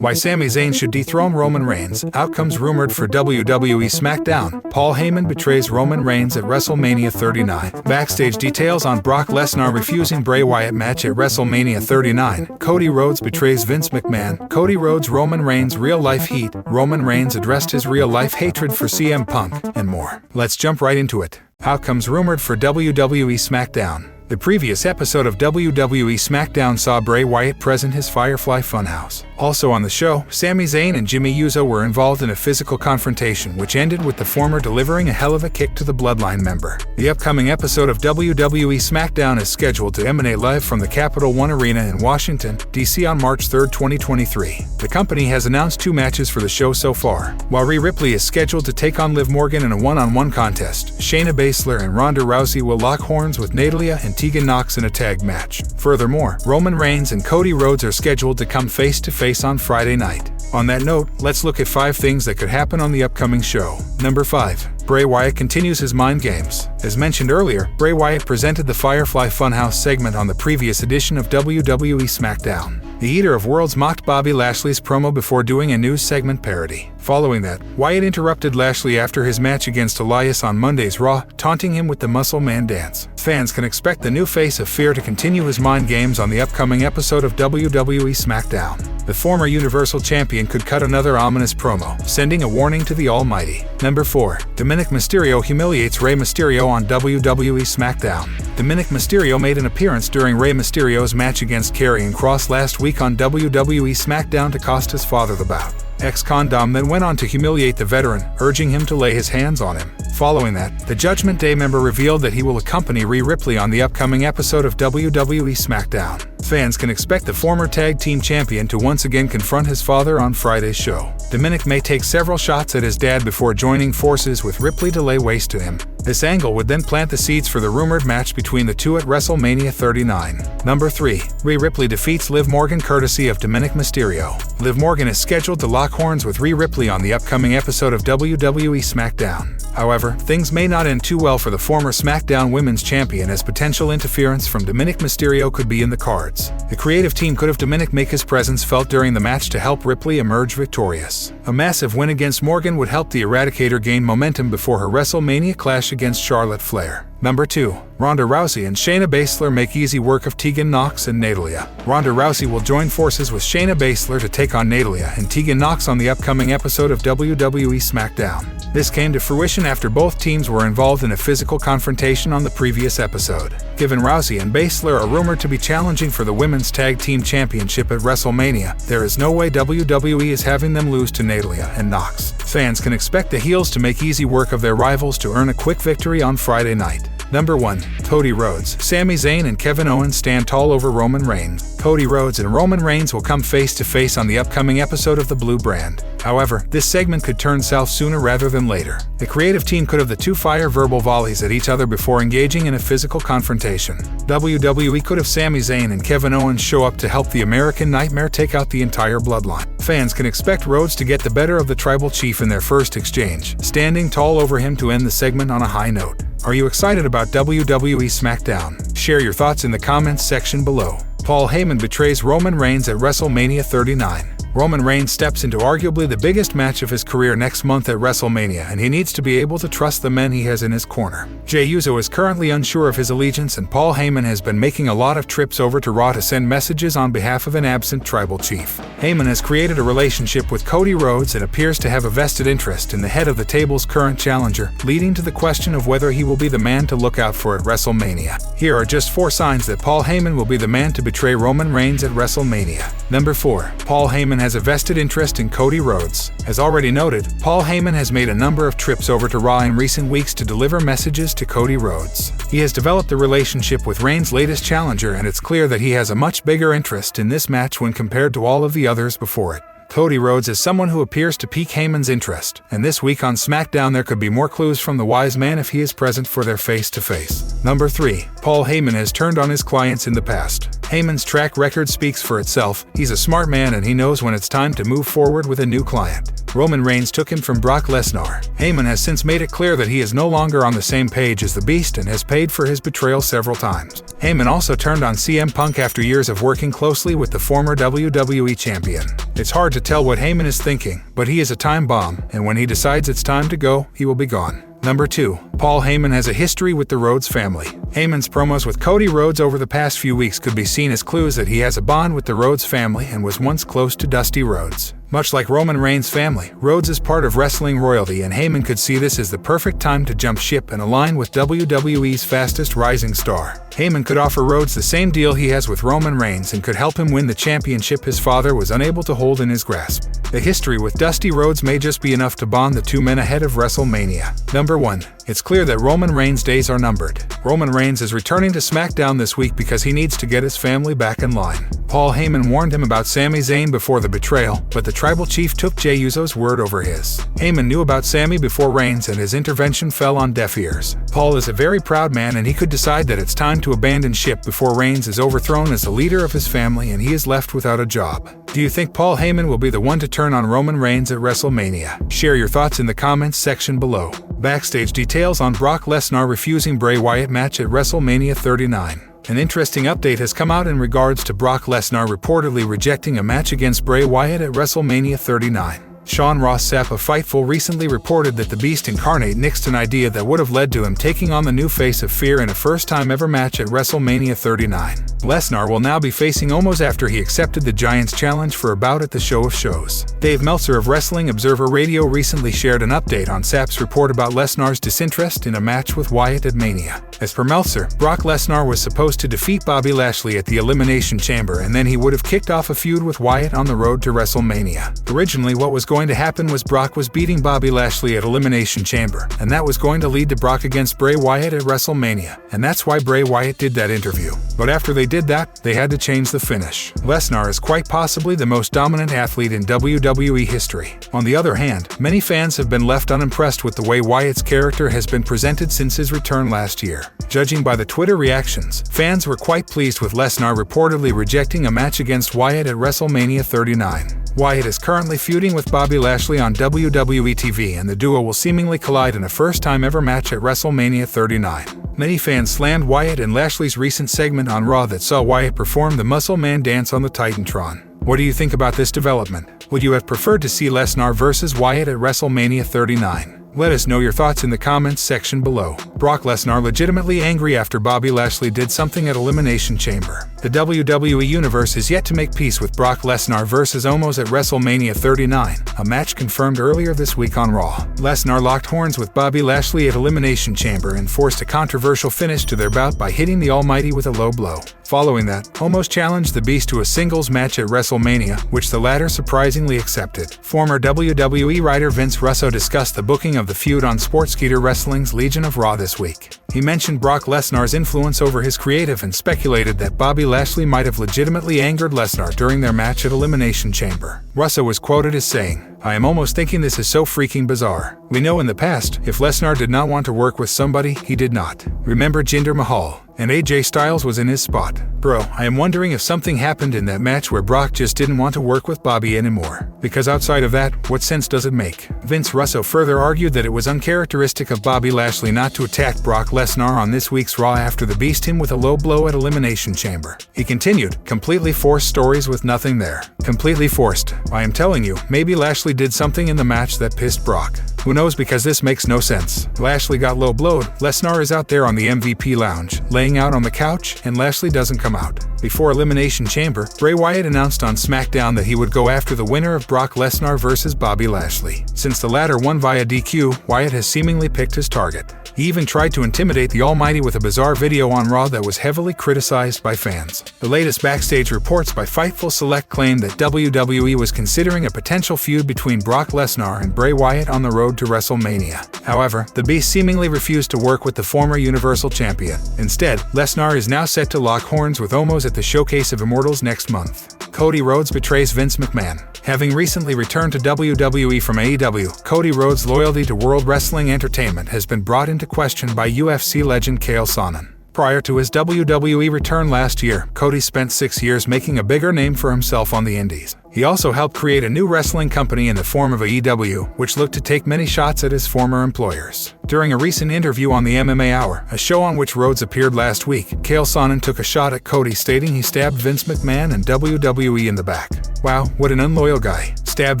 Why Sami Zayn should dethrone Roman Reigns. Outcomes rumored for WWE SmackDown. Paul Heyman betrays Roman Reigns at WrestleMania 39. Backstage details on Brock Lesnar refusing Bray Wyatt match at WrestleMania 39. Cody Rhodes betrays Vince McMahon. Cody Rhodes Roman Reigns real-life heat. Roman Reigns addressed his real-life hatred for CM Punk, and more. Let's jump right into it. Outcomes rumored for WWE SmackDown. The previous episode of WWE SmackDown saw Bray Wyatt present his Firefly Funhouse. Also on the show, Sami Zayn and Jimmy Uso were involved in a physical confrontation which ended with the former delivering a hell of a kick to the Bloodline member. The upcoming episode of WWE SmackDown is scheduled to emanate live from the Capital One Arena in Washington, D.C. on March 3, 2023. The company has announced 2 matches for the show so far. While Rhea Ripley is scheduled to take on Liv Morgan in a one-on-one contest, Shayna Baszler and Ronda Rousey will lock horns with Natalya and Tegan Nox in a tag match. Furthermore, Roman Reigns and Cody Rhodes are scheduled to come face-to-face on Friday night. On that note, let's look at 5 things that could happen on the upcoming show. Number 5. Bray Wyatt continues his mind games. As mentioned earlier, Bray Wyatt presented the Firefly Funhouse segment on the previous edition of WWE SmackDown. The Eater of Worlds mocked Bobby Lashley's promo before doing a news segment parody. Following that, Wyatt interrupted Lashley after his match against Elias on Monday's Raw, taunting him with the Muscle Man dance. Fans can expect the new face of Fear to continue his mind games on the upcoming episode of WWE SmackDown. The former Universal Champion could cut another ominous promo, sending a warning to the Almighty. Number 4. Dominic Mysterio humiliates Rey Mysterio on WWE SmackDown. Dominic Mysterio made an appearance during Rey Mysterio's match against Karrion Kross last week on WWE SmackDown to cost his father the bout. Ex-Condom then went on to humiliate the veteran, urging him to lay his hands on him. Following that, the Judgment Day member revealed that he will accompany Rhea Ripley on the upcoming episode of WWE SmackDown. Fans can expect the former tag team champion to once again confront his father on Friday's show. Dominic may take several shots at his dad before joining forces with Ripley to lay waste to him. This angle would then plant the seeds for the rumored match between the two at WrestleMania 39. Number 3. Rhea Ripley defeats Liv Morgan courtesy of Dominic Mysterio. Liv Morgan is scheduled to lock horns with Rhea Ripley on the upcoming episode of WWE SmackDown. However, things may not end too well for the former SmackDown Women's Champion, as potential interference from Dominic Mysterio could be in the cards. The creative team could have Dominic make his presence felt during the match to help Ripley emerge victorious. A massive win against Morgan would help the Eradicator gain momentum before her WrestleMania clash against Charlotte Flair. Number 2. Ronda Rousey and Shayna Baszler make easy work of Tegan Nox and Natalya. Ronda Rousey will join forces with Shayna Baszler to take on Natalya and Tegan Nox on the upcoming episode of WWE SmackDown. This came to fruition after both teams were involved in a physical confrontation on the previous episode. Given Rousey and Baszler are rumored to be challenging for the Women's Tag Team Championship at WrestleMania, there is no way WWE is having them lose to Natalya and Nox. Fans can expect the heels to make easy work of their rivals to earn a quick victory on Friday night. Number 1. Cody Rhodes. Sami Zayn and Kevin Owens stand tall over Roman Reigns. Cody Rhodes and Roman Reigns will come face-to-face on the upcoming episode of the Blue Brand. However, this segment could turn south sooner rather than later. The creative team could have the two fire verbal volleys at each other before engaging in a physical confrontation. WWE could have Sami Zayn and Kevin Owens show up to help the American Nightmare take out the entire bloodline. Fans can expect Rhodes to get the better of the tribal chief in their first exchange, standing tall over him to end the segment on a high note. Are you excited about WWE SmackDown? Share your thoughts in the comments section below. Paul Heyman betrays Roman Reigns at WrestleMania 39. Roman Reigns steps into arguably the biggest match of his career next month at WrestleMania, and he needs to be able to trust the men he has in his corner. Jey Uso is currently unsure of his allegiance, and Paul Heyman has been making a lot of trips over to Raw to send messages on behalf of an absent tribal chief. Heyman has created a relationship with Cody Rhodes and appears to have a vested interest in the head of the table's current challenger, leading to the question of whether he will be the man to look out for at WrestleMania. Here are just 4 signs that Paul Heyman will be the man to betray Roman Reigns at WrestleMania. Number 4. Paul Heyman has a vested interest in Cody Rhodes. As already noted, Paul Heyman has made a number of trips over to Raw in recent weeks to deliver messages to Cody Rhodes. He has developed a relationship with Reigns' latest challenger, and it's clear that he has a much bigger interest in this match when compared to all of the others before it. Cody Rhodes is someone who appears to pique Heyman's interest, and this week on SmackDown there could be more clues from the wise man if he is present for their face-to-face. Number 3. Paul Heyman has turned on his clients in the past. Heyman's track record speaks for itself. He's a smart man and he knows when it's time to move forward with a new client. Roman Reigns took him from Brock Lesnar. Heyman has since made it clear that he is no longer on the same page as the Beast and has paid for his betrayal several times. Heyman also turned on CM Punk after years of working closely with the former WWE champion. It's hard to tell what Heyman is thinking, but he is a time bomb, and when he decides it's time to go, he will be gone. Number 2. Paul Heyman has a history with the Rhodes family. Heyman's promos with Cody Rhodes over the past few weeks could be seen as clues that he has a bond with the Rhodes family and was once close to Dusty Rhodes. Much like Roman Reigns' family, Rhodes is part of wrestling royalty, and Heyman could see this as the perfect time to jump ship and align with WWE's fastest rising star. Heyman could offer Rhodes the same deal he has with Roman Reigns and could help him win the championship his father was unable to hold in his grasp. The history with Dusty Rhodes may just be enough to bond the two men ahead of WrestleMania. Number 1. It's clear that Roman Reigns' days are numbered. Roman Reigns is returning to SmackDown this week because he needs to get his family back in line. Paul Heyman warned him about Sami Zayn before the betrayal, but the tribal chief took Jey Uso's word over his. Heyman knew about Sami before Reigns, and his intervention fell on deaf ears. Paul is a very proud man, and he could decide that it's time to abandon ship before Reigns is overthrown as the leader of his family and he is left without a job. Do you think Paul Heyman will be the one to turn on Roman Reigns at WrestleMania? Share your thoughts in the comments section below. Backstage details on Brock Lesnar refusing Bray Wyatt match at WrestleMania 39. An interesting update has come out in regards to Brock Lesnar reportedly rejecting a match against Bray Wyatt at WrestleMania 39. Sean Ross Sapp of Fightful recently reported that the Beast Incarnate nixed an idea that would have led to him taking on the new face of Fear in a first-time ever match at WrestleMania 39. Lesnar will now be facing Omos after he accepted the Giants challenge for a bout at the Show of Shows. Dave Meltzer of Wrestling Observer Radio recently shared an update on Sapp's report about Lesnar's disinterest in a match with Wyatt at Mania. As per Meltzer, Brock Lesnar was supposed to defeat Bobby Lashley at the Elimination Chamber, and then he would have kicked off a feud with Wyatt on the road to WrestleMania. Originally, what was going to happen was Brock was beating Bobby Lashley at Elimination Chamber, and that was going to lead to Brock against Bray Wyatt at WrestleMania, and that's why Bray Wyatt did that interview. But after they did that, they had to change the finish. Lesnar is quite possibly the most dominant athlete in WWE history. On the other hand, many fans have been left unimpressed with the way Wyatt's character has been presented since his return last year. Judging by the Twitter reactions, fans were quite pleased with Lesnar reportedly rejecting a match against Wyatt at WrestleMania 39. Wyatt is currently feuding with Bobby Lashley on WWE TV, and the duo will seemingly collide in a first-time ever match at WrestleMania 39. Many fans slammed Wyatt and Lashley's recent segment on Raw that saw Wyatt perform the Muscle Man dance on the Titantron. What do you think about this development? Would you have preferred to see Lesnar versus Wyatt at WrestleMania 39? Let us know your thoughts in the comments section below. Brock Lesnar legitimately angry after Bobby Lashley did something at Elimination Chamber. The WWE Universe is yet to make peace with Brock Lesnar versus Omos at WrestleMania 39, a match confirmed earlier this week on Raw. Lesnar locked horns with Bobby Lashley at Elimination Chamber and forced a controversial finish to their bout by hitting the Almighty with a low blow. Following that, Omos challenged the Beast to a singles match at WrestleMania, which the latter surprisingly accepted. Former WWE writer Vince Russo discussed the booking of the feud on Sportskeeda Wrestling's Legion of Raw this week. He mentioned Brock Lesnar's influence over his creative and speculated that Bobby Lashley might have legitimately angered Lesnar during their match at Elimination Chamber. Russo was quoted as saying, "I am almost thinking this is so freaking bizarre. We know in the past, if Lesnar did not want to work with somebody, he did not. Remember Jinder Mahal? And AJ Styles was in his spot. Bro, I am wondering if something happened in that match where Brock just didn't want to work with Bobby anymore. Because outside of that, what sense does it make?" Vince Russo further argued that it was uncharacteristic of Bobby Lashley not to attack Brock Lesnar on this week's Raw after the Beast him with a low blow at Elimination Chamber. He continued, "Completely forced stories with nothing there. Completely forced. I am telling you, maybe Lashley did something in the match that pissed Brock. Who knows, because this makes no sense. Lashley got low blowed, Lesnar is out there on the MVP lounge, laying out on the couch, and Lashley doesn't come out." Before Elimination Chamber, Bray Wyatt announced on SmackDown that he would go after the winner of Brock Lesnar versus Bobby Lashley. Since the latter won via DQ, Wyatt has seemingly picked his target. He even tried to intimidate the Almighty with a bizarre video on Raw that was heavily criticized by fans. The latest backstage reports by Fightful Select claim that WWE was considering a potential feud between Brock Lesnar and Bray Wyatt on the road to WrestleMania. However, the Beast seemingly refused to work with the former Universal Champion. Instead, Lesnar is now set to lock horns with Omos at the Showcase of Immortals next month. Cody Rhodes betrays Vince McMahon. Having recently returned to WWE from AEW, Cody Rhodes' loyalty to World Wrestling Entertainment has been brought into question by UFC legend Chael Sonnen. Prior to his WWE return last year, Cody spent 6 years making a bigger name for himself on the indies. He also helped create a new wrestling company in the form of AEW, which looked to take many shots at his former employers. During a recent interview on the MMA Hour, a show on which Rhodes appeared last week, Chael Sonnen took a shot at Cody, stating he stabbed Vince McMahon and WWE in the back. Wow, what an unloyal guy. Stabbed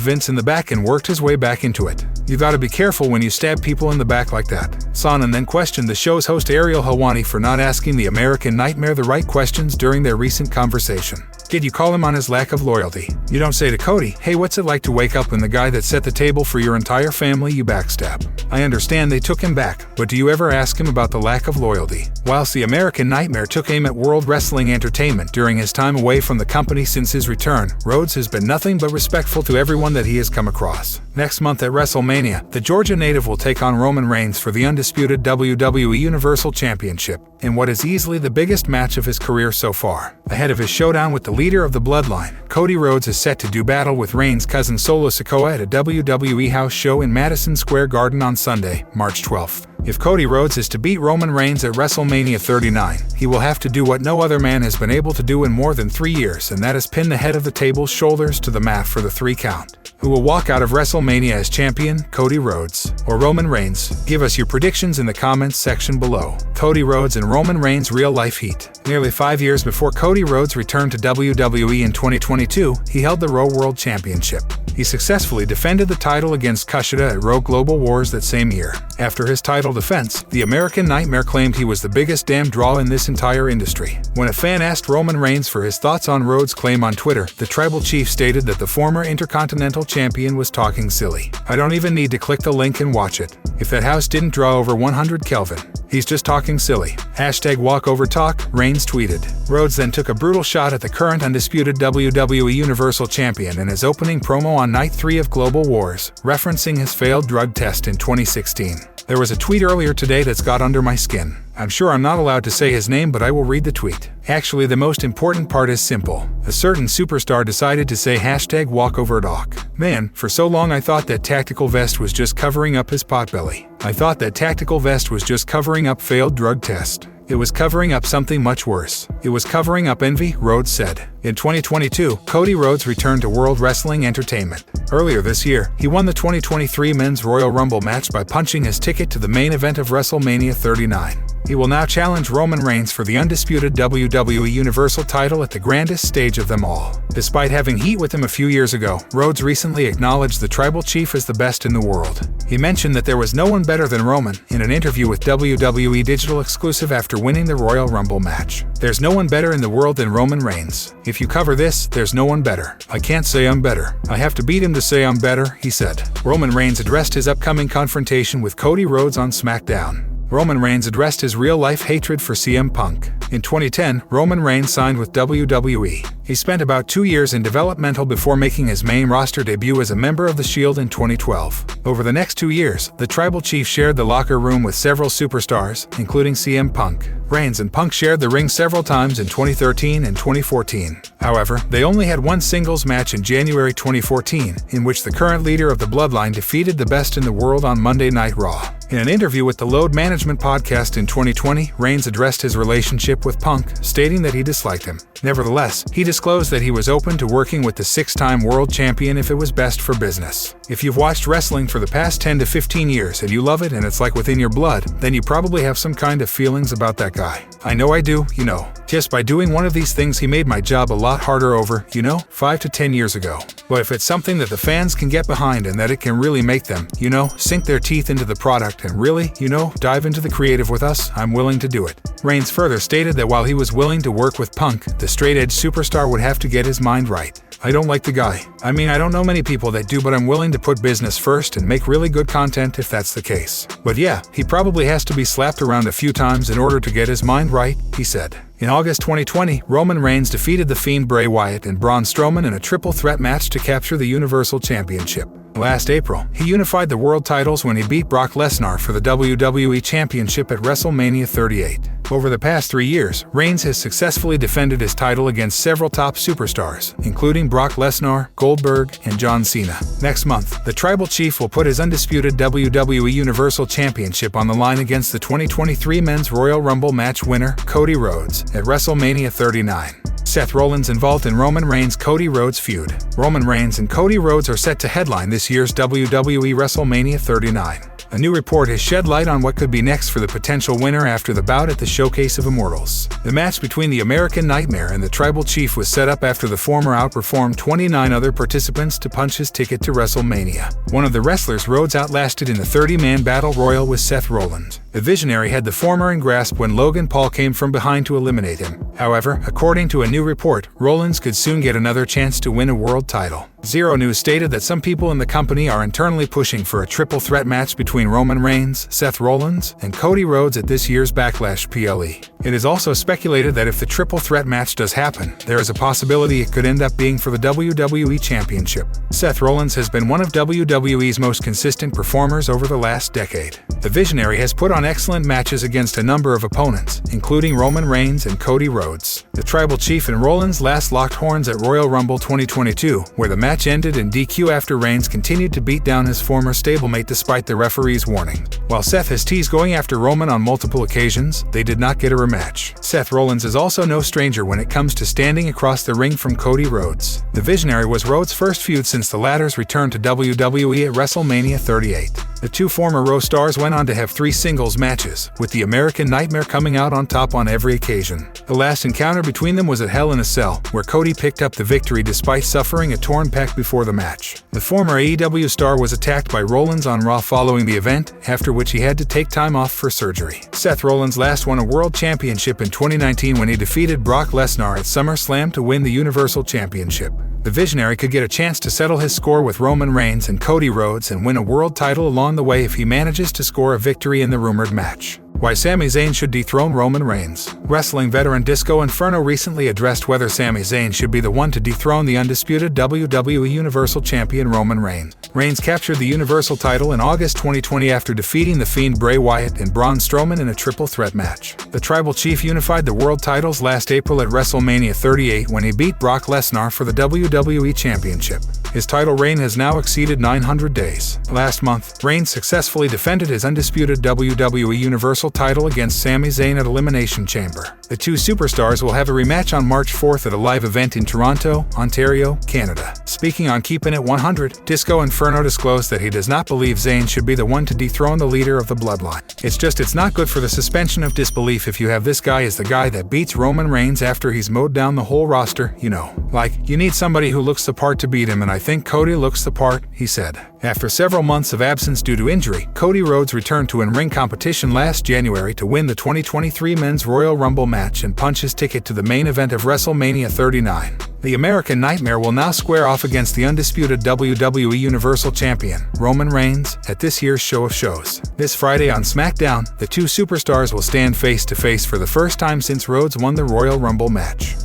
Vince in the back and worked his way back into it. You gotta be careful when you stab people in the back like that. Sonnen then questioned the show's host Ariel Helwani for not asking the American Nightmare the right questions during their recent conversation. Did you call him on his lack of loyalty? You don't say to Cody, hey, what's it like to wake up when the guy that set the table for your entire family you backstab? I understand they took him back, but do you ever ask him about the lack of loyalty? Whilst the American Nightmare took aim at World Wrestling Entertainment during his time away from the company since his return, Rhodes has been nothing but respectful to everyone that he has come across. Next month at WrestleMania, the Georgia native will take on Roman Reigns for the undisputed WWE Universal Championship, in what is easily the biggest match of his career so far. Ahead of his showdown with the leader of the Bloodline, Cody Rhodes is set to do battle with Reigns' cousin Solo Sikoa at a WWE house show in Madison Square Garden on Sunday, March 12th. If Cody Rhodes is to beat Roman Reigns at WrestleMania 39, he will have to do what no other man has been able to do in more than 3 years, and that is pin the head of the table's shoulders to the mat for the 3 count. Who will walk out of WrestleMania as champion, Cody Rhodes or Roman Reigns? Give us your predictions in the comments section below. Cody Rhodes and Roman Reigns real-life heat. Nearly 5 years before Cody Rhodes returned to WWE in 2022, he held the Raw World Championship. He successfully defended the title against Kushida at Raw Global Wars that same year. After his title defense, the American Nightmare claimed he was the biggest damn draw in this entire industry. When a fan asked Roman Reigns for his thoughts on Rhodes' claim on Twitter, the Tribal Chief stated that the former Intercontinental Champion was talking silly. I don't even need to click the link and watch it. If that house didn't draw over 100 Kelvin, he's just talking silly. #WalkoverTalk, Reigns tweeted. Rhodes then took a brutal shot at the current undisputed WWE Universal Champion in his opening promo on Night 3 of Global Wars, referencing his failed drug test in 2016. There was a tweet earlier today that's got under my skin. I'm sure I'm not allowed to say his name, but I will read the tweet. Actually, the most important part is simple. A certain superstar decided to say #WalkoverTalk. Man, for so long I thought that Tactical Vest was just covering up his potbelly. I thought that Tactical Vest was just covering up failed drug test. It was covering up something much worse. It was covering up envy, Rhodes said. In 2022, Cody Rhodes returned to World Wrestling Entertainment. Earlier this year, he won the 2023 Men's Royal Rumble match by punching his ticket to the main event of WrestleMania 39. He will now challenge Roman Reigns for the undisputed WWE Universal title at the grandest stage of them all. Despite having heat with him a few years ago, Rhodes recently acknowledged the Tribal Chief as the best in the world. He mentioned that there was no one better than Roman in an interview with WWE Digital Exclusive after winning the Royal Rumble match. There's no one better in the world than Roman Reigns. If you cover this, there's no one better. I can't say I'm better. I have to beat him to say I'm better, he said. Roman Reigns addressed his upcoming confrontation with Cody Rhodes on SmackDown. Roman Reigns addressed his real-life hatred for CM Punk. In 2010, Roman Reigns signed with WWE. He spent about 2 years in developmental before making his main roster debut as a member of The Shield in 2012. Over the next 2 years, the Tribal Chief shared the locker room with several superstars, including CM Punk. Reigns and Punk shared the ring several times in 2013 and 2014. However, they only had one singles match in January 2014, in which the current leader of the Bloodline defeated the best in the world on Monday Night Raw. In an interview with the Load Management podcast in 2020, Reigns addressed his relationship with Punk, stating that he disliked him. Nevertheless, he disclosed that he was open to working with the 6-time world champion if it was best for business. If you've watched wrestling for the past 10 to 15 years and you love it and it's like within your blood, then you probably have some kind of feelings about that guy. I know I do, you know. Just by doing one of these things, he made my job a lot harder over, 5 to 10 years ago. But if it's something that the fans can get behind and that it can really make them, sink their teeth into the product and really, dive into the creative with us, I'm willing to do it. Reigns further stated that while he was willing to work with Punk, the straight-edge superstar would have to get his mind right. I don't like the guy. I don't know many people that do, but I'm willing to put business first and make really good content if that's the case. But yeah, he probably has to be slapped around a few times in order to get his mind right, he said. In August 2020, Roman Reigns defeated The Fiend Bray Wyatt and Braun Strowman in a triple threat match to capture the Universal Championship. Last April, he unified the world titles when he beat Brock Lesnar for the WWE Championship at WrestleMania 38. Over the past 3 years, Reigns has successfully defended his title against several top superstars, including Brock Lesnar, Goldberg, and John Cena. Next month, the Tribal Chief will put his undisputed WWE Universal Championship on the line against the 2023 Men's Royal Rumble match winner, Cody Rhodes, at WrestleMania 39. Seth Rollins involved in Roman Reigns-Cody Rhodes feud. Roman Reigns and Cody Rhodes are set to headline this year's WWE WrestleMania 39. A new report has shed light on what could be next for the potential winner after the bout at the Showcase of Immortals. The match between the American Nightmare and the Tribal Chief was set up after the former outperformed 29 other participants to punch his ticket to WrestleMania. One of the wrestlers Rhodes outlasted in the 30-man battle royal was Seth Rollins. The Visionary had the former in grasp when Logan Paul came from behind to eliminate him. However, according to a new report, Rollins could soon get another chance to win a world title. Zero News stated that some people in the company are internally pushing for a triple threat match between Roman Reigns, Seth Rollins, and Cody Rhodes at this year's Backlash PLE. It is also speculated that if the triple threat match does happen, there is a possibility it could end up being for the WWE Championship. Seth Rollins has been one of WWE's most consistent performers over the last decade. The Visionary has put on excellent matches against a number of opponents, including Roman Reigns and Cody Rhodes. The Tribal Chief and Rollins last locked horns at Royal Rumble 2022, where the match ended in DQ after Reigns continued to beat down his former stablemate despite the referee's warning. While Seth has teased going after Roman on multiple occasions, they did not get a rematch. Seth Rollins is also no stranger when it comes to standing across the ring from Cody Rhodes. The Visionary was Rhodes' first feud since the latter's return to WWE at WrestleMania 38. The two former Raw stars went on to have 3 singles matches, with the American Nightmare coming out on top on every occasion. The last encounter between them was at Hell in a Cell, where Cody picked up the victory despite suffering a torn pec before the match. The former AEW star was attacked by Rollins on Raw following the event, after which he had to take time off for surgery. Seth Rollins last won a World Championship in 2019 when he defeated Brock Lesnar at SummerSlam to win the Universal Championship. The Visionary could get a chance to settle his score with Roman Reigns and Cody Rhodes and win a world title along the way if he manages to score a victory in the rumored match. Why Sami Zayn should dethrone Roman Reigns. Wrestling veteran Disco Inferno recently addressed whether Sami Zayn should be the one to dethrone the undisputed WWE Universal Champion Roman Reigns. Reigns captured the Universal title in August 2020 after defeating The Fiend Bray Wyatt and Braun Strowman in a triple threat match. The Tribal Chief unified the world titles last April at WrestleMania 38 when he beat Brock Lesnar for the WWE Championship. His title reign has now exceeded 900 days. Last month, Reigns successfully defended his undisputed WWE Universal title against Sami Zayn at Elimination Chamber. The two superstars will have a rematch on March 4th at a live event in Toronto, Ontario, Canada. Speaking on Keeping It 100, Disco Inferno disclosed that he does not believe Zayn should be the one to dethrone the leader of the bloodline. It's not good for the suspension of disbelief if you have this guy as the guy that beats Roman Reigns after he's mowed down the whole roster, you know. Like, you need somebody who looks the part to beat him, and I think Cody looks the part, he said. After several months of absence due to injury, Cody Rhodes returned to in-ring competition last January to win the 2023 Men's Royal Rumble match and punch his ticket to the main event of WrestleMania 39. The American Nightmare will now square off against the undisputed WWE Universal Champion, Roman Reigns, at this year's Show of Shows. This Friday on SmackDown, the two superstars will stand face-to-face for the first time since Rhodes won the Royal Rumble match.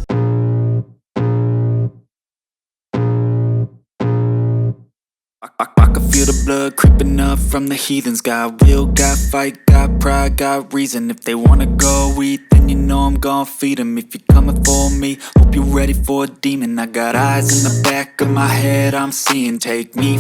I can feel the blood creeping up from the heathens. Got will, got fight, got pride, got reason. If they wanna go eat, then you know I'm gon' feed them. If you're coming for me, hope you're ready for a demon. I got eyes in the back of my head, I'm seeing. Take me